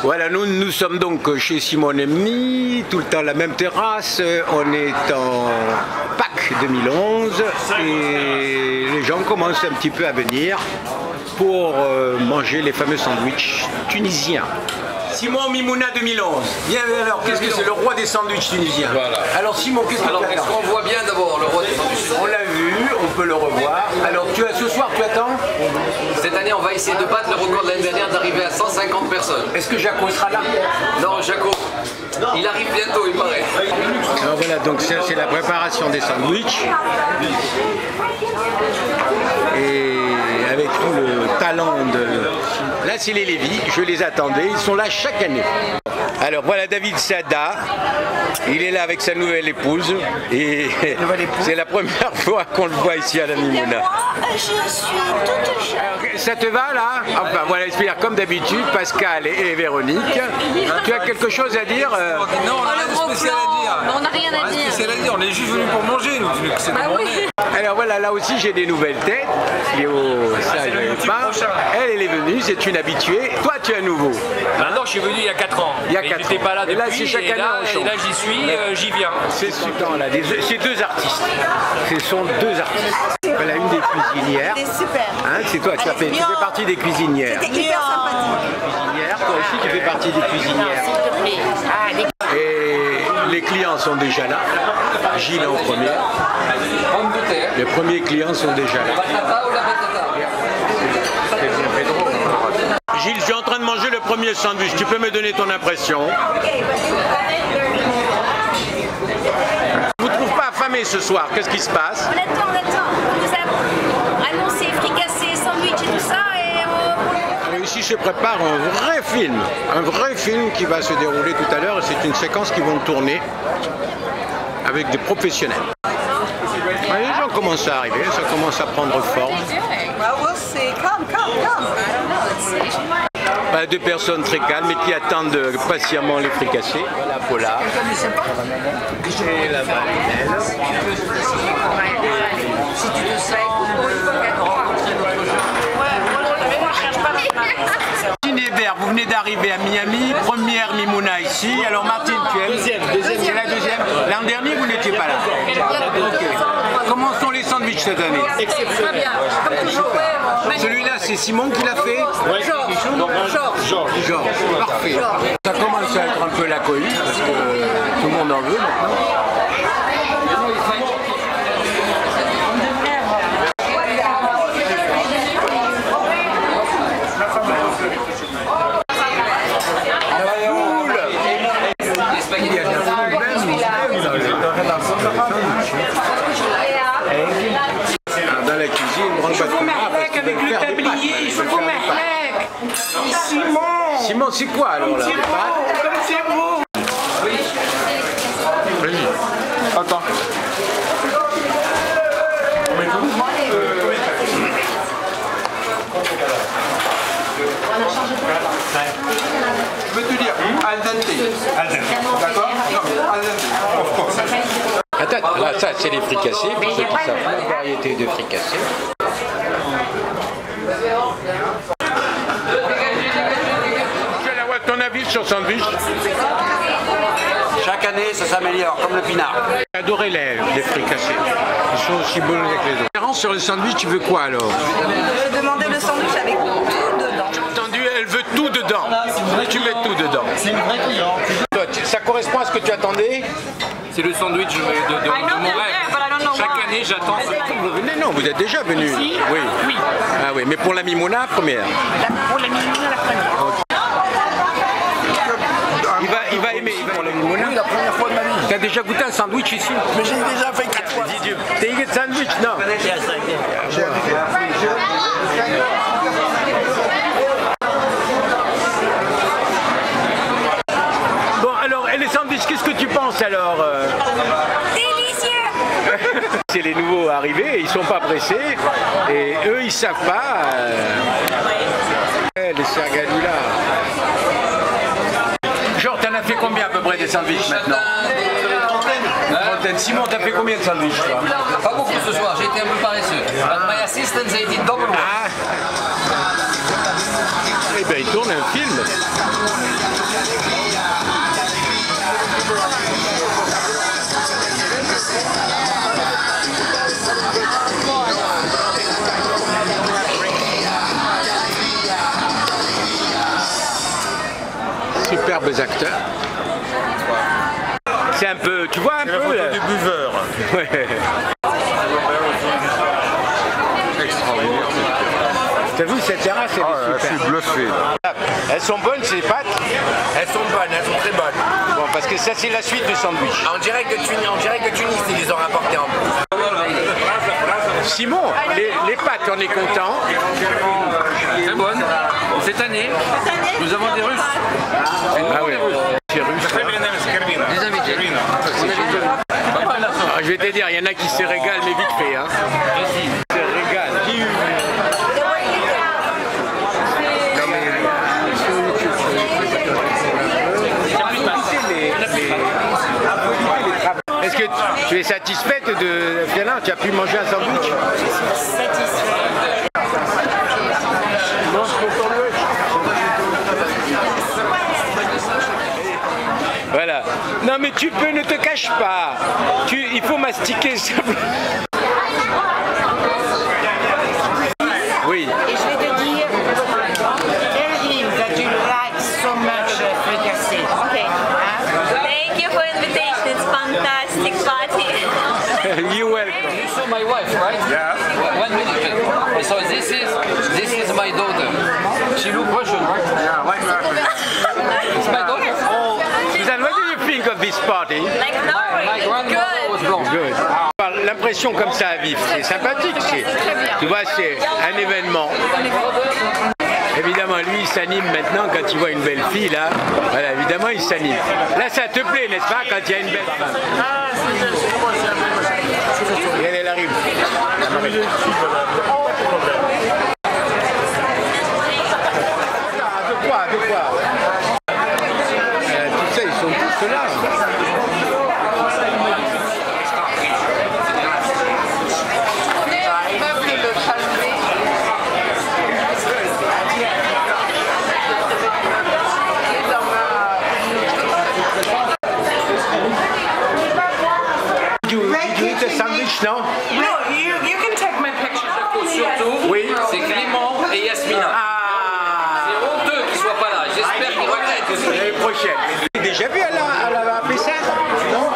Voilà, nous sommes donc chez Simon Emni, tout le temps la même terrasse. On est en Pâques 2011 et les gens commencent un petit peu à venir pour manger les fameux sandwichs tunisiens. Simon Mimouna 2011. Bien alors, qu'est-ce que c'est le roi des sandwichs tunisiens? Voilà. Alors Simon, qu'est-ce que tu attends? Est-ce qu'on voit bien d'abord le roi des sandwichs? On l'a vu, on peut le revoir. Alors ce soir tu attends? Cette année on va essayer de battre le record de l'année dernière d'arriver à 150 personnes. Est-ce que Jaco sera là? Non, Jaco, il arrive bientôt, il paraît. Alors voilà, donc ça c'est la préparation des sandwichs. Et avec tout le talent de... Là c'est les Lévis, je les attendais, ils sont là chaque année. Alors voilà David Sada, il est là avec sa nouvelle épouse et c'est la première fois qu'on le voit ici à la Mimouna. Moi, je suis toute jeune. Alors, ça te va là? Enfin voilà, c'est comme d'habitude, Pascal et Véronique. Tu as quelque chose à dire? Non, on n'a rien de spécial à dire. On n'a rien à dire. Spécial à dire, on est juste venu pour manger, nous. C'est Bah oui. Alors voilà, là aussi j'ai des nouvelles têtes. Léo, ça je ne pas. Elle est venue, c'est une habituée. Toi tu es un nouveau. Maintenant je suis venu il y a 4 ans. Il y a 4 ans. J'étais pas là depuis, et là c'est chaque année on change. Et là j'y suis, j'y viens. C'est super là, c'est deux artistes. Ce sont deux artistes. Voilà une des cuisinières. C'est super. Hein, c'est toi qui tu fais partie des cuisinières. C'était hyper sympathique. Cuisinières, toi aussi tu fais partie des cuisinières. Et les clients sont déjà là. Gilles en premier. Les premiers clients sont déjà là. Gilles, je suis en train de manger le premier sandwich. Tu peux me donner ton impression? Je ne vous trouve pas affamé ce soir. Qu'est-ce qui se passe? On attend. On nous a annoncé fricassé, sandwich et tout ça. Et ici se prépare un vrai film qui va se dérouler tout à l'heure. Et c'est une séquence qu'ils vont tourner avec des professionnels. Les gens commencent à arriver, ça commence à prendre forme. Deux personnes très calmes et qui attendent patiemment les fricassés. Voilà Paula. Et la Marinelle. Martine Hébert, vous venez d'arriver à Miami, première Mimouna ici. Alors Martine, tu es deuxième. C'est la deuxième. L'an dernier, vous n'étiez pas là. Okay. Comment sont les sandwichs cette année? très bien. Comme toujours. Celui-là, c'est Simon qui l'a fait? Georges. Parfait. Ça commence à être un peu la cohue, parce que tout le monde en veut maintenant. Dans la cuisine, je vous m'arlèque avec le tablier, je vous m'arlèque. Simon, c'est quoi alors là? Comme c'est beau. Attends. Je veux te dire, al dente. D'accord? Al dente. Attends, là, ça c'est les fricassés, pour ceux qui savent la variété de fricassés. Quel est ton avis sur sandwich? Chaque année, ça s'améliore, comme le pinard. J'ai adoré les fricassés. Ils sont aussi bons avec les autres. Sur le sandwich, tu veux quoi alors? Je demandais le sandwich avec tout dedans. J'ai entendu, elle veut tout dedans. Tu mets tout dedans. C'est une vraie cliente. Ça correspond à ce que tu attendais? C'est le sandwich de mon rêve. Chaque année j'attends ce... Non, vous êtes déjà venu. Oui. Ah oui, mais pour la Mimouna, première. Pour la Mimouna, la première. Il va aimer pour la Mimouna. Oui, la première fois de ma vie. Tu as déjà goûté un sandwich ici? Mais j'ai déjà fait 4 fois. T'as eu un sandwich? Non. Bon, alors, et les sandwichs, qu'est-ce que tu penses alors? délicieux. C'est les nouveaux arrivés, ils sont pas pressés et eux ils savent pas. Les Sergalou là. Genre, t'en as fait combien à peu près des sandwichs maintenant? Trentaine. Simon, t'as fait combien de sandwichs toi? Pas beaucoup ce soir, j'ai été un peu paresseux. My assistant a été double one. Eh bien, il tourne un film. superbes acteurs. C'est un peu, tu vois un peu là. Du buveur. Ouais. Extraordinaire. T'as vu cette terrasse, elle est Je super. suis bluffé. Là. Elles sont bonnes ces pâtes? Elles sont bonnes, elles sont très bonnes. Bon, parce que ça c'est la suite du sandwich. En direct de Tunis, ils les ont rapportés en plus. Simon, les pâtes, on est content. Très bonne. Cette année, nous avons des Russes. Ah oui, c'est russe. Des invités. Alors, je vais te dire, il y en a qui se régalent, mais vite fait. Hein. Ils se régalent. Est-ce que tu es satisfaite de Fiona? Tu as pu manger un sandwich? Voilà. Non mais tu peux, ne te cache pas. Il faut mastiquer simplement. Oui. Et je vais te dire, tell him that you like so much fricassé. Okay. Thank you for invitation. It's fantastic party. You're welcome. You saw my wife, right? Yeah. 1 minute. So this is my daughter. She look Russian, right? Yeah, like that. It's my daughter. Suzanne, what do you think of this party? Like My Norway. grandmother was blonde. Good. L'impression comme ça à vivre, c'est sympathique. Tu vois, c'est un événement. Évidemment, lui, il s'anime maintenant quand il voit une belle fille, là. Voilà, évidemment, il s'anime. Là, ça te plaît, n'est-ce pas, quand il y a une belle femme? Et elle arrive. De quoi? Tu sais, ils sont tous là. Did you eat a sandwich now? No, you can take my picture. Surtout, Oui. c'est Clément et Yasmina. C'est honteux qu'ils soient pas là. J'espère qu'ils regrettent aussi. L'année prochaine. Déjà vu à la Pessard? Non?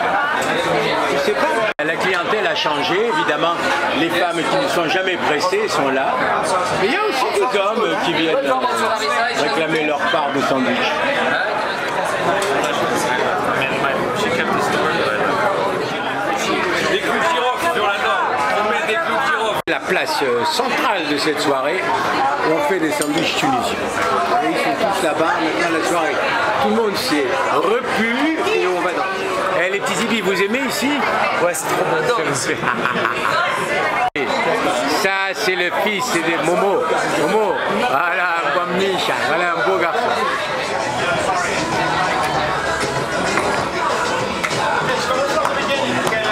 Je sais pas. La clientèle a changé, évidemment. Les femmes qui ne sont jamais pressées sont là. Mais il y a aussi des hommes qui viennent réclamer leur part de sandwich. Des clous de girofle sur la norme. On met des clous de girofle. La place centrale de cette soirée, on fait des sandwichs tunisiens. Et ils sont tous là-bas, maintenant la soirée. Tout le monde s'est repu et on va dans. Eh, les petits zibis, vous aimez ici? Ouais, c'est trop bon. Ça, c'est le fils de Momo. Momo, voilà, comme Misha, voilà un beau garçon.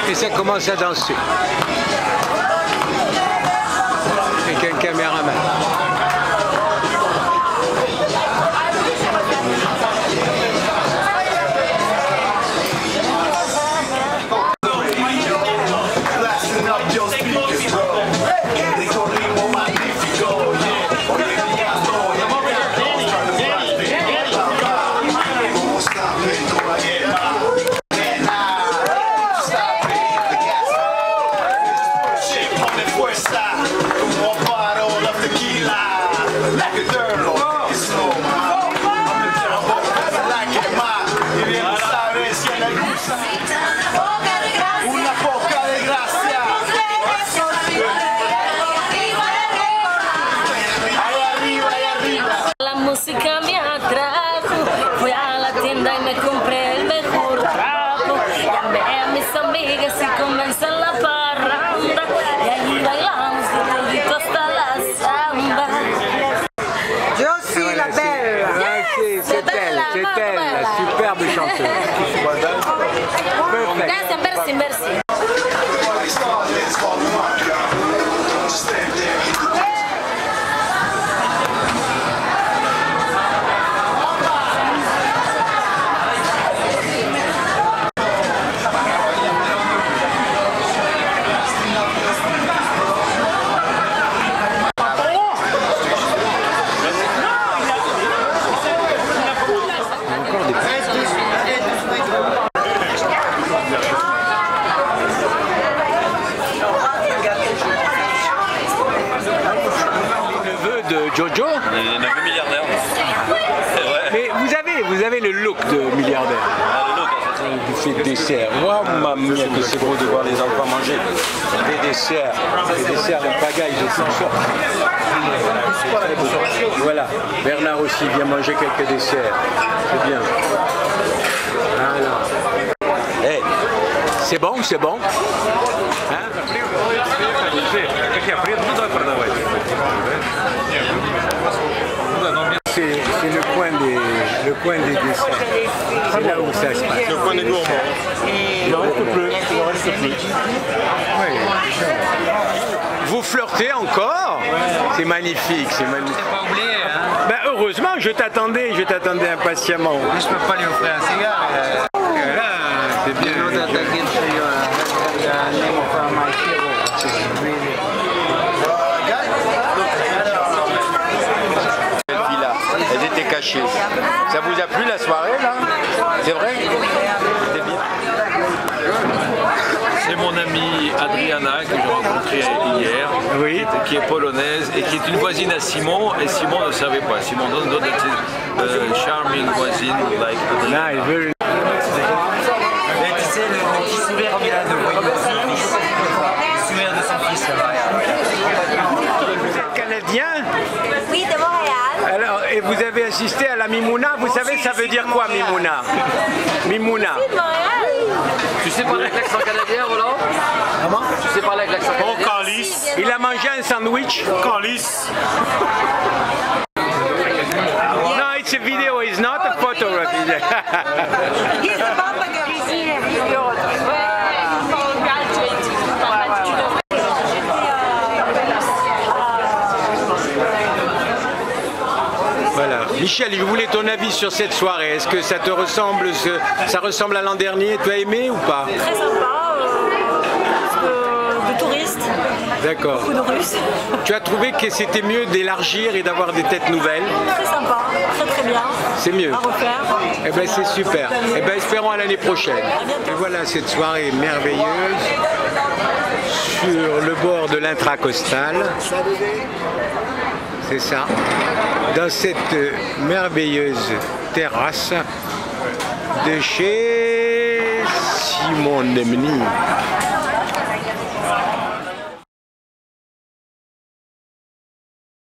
Et ça commence à danser. Avec un caméraman. La música me atrajo, fui a la tienda y me compré el mejor trapo. Llamé a mis amigas y comenzó la parranda. Y allí bailamos de todito hasta la samba. Je suis la belle. C'est elle, la superbe chanteuse. Perfect. Gracias, merci, merci. Encore Jojo. Les 9 milliardaires. C'est vrai. Mais vous avez le look de milliardaire. Ah, le look. Vous faites dessert. Waouh, mamma mia, que c'est beau de voir les enfants manger. Des desserts en pagaille de toutes sortes. Voilà, Bernard aussi vient manger quelques desserts. C'est bien. Voilà. Hey, c'est bon, c'est bon. Hein? C'est le coin des desserts. C'est là où ça se passe. C'est le coin des gourmands. Il en reste plus. Il en reste plus. Oui. Vous flirtez encore? C'est magnifique, c'est magnifique. Pas oublié, hein? Ben, heureusement, je t'attendais impatiemment. Je peux pas lui offrir un cigare. Là, c'est bien. Elles étaient cachées. Ça vous a plu la soirée là? C'est vrai? C'était bien. C'est mon amie Adriana que j'ai rencontrée hier, Oui. qui est polonaise et qui est une voisine à Simon, et Simon ne savait pas. Simon donne charming voisine like Adriana. Nice, very... Mais tu sais, le petit sourire qu'il a de voyou, le sourire de son fils là-bas. Vous êtes canadien? Oui, de Montréal. Alors, et vous avez assisté à la Mimouna? Vous savez, ça veut dire quoi, Mimouna? Mimouna. Tu sais parler avec l'accent canadien, Roland? Comment? Tu sais parler avec l'accent canadien? Calice. Il a mangé un sandwich? Calice. No, it's a video, it's not a photography. He's about like a Voilà. Michel, je voulais ton avis sur cette soirée. Est-ce que ça te ressemble, ça ressemble à l'an dernier? Tu as aimé ou pas? Très sympa, de touristes, D'accord. beaucoup de Russes. Tu as trouvé que c'était mieux d'élargir et d'avoir des têtes nouvelles? Très sympa, très bien. C'est mieux. À refaire. Eh bien, c'est super. Eh bien, espérons à l'année prochaine. Et voilà cette soirée merveilleuse sur le bord de l'intracostal. C'est ça. Dans cette merveilleuse terrasse de chez Simon Nemny.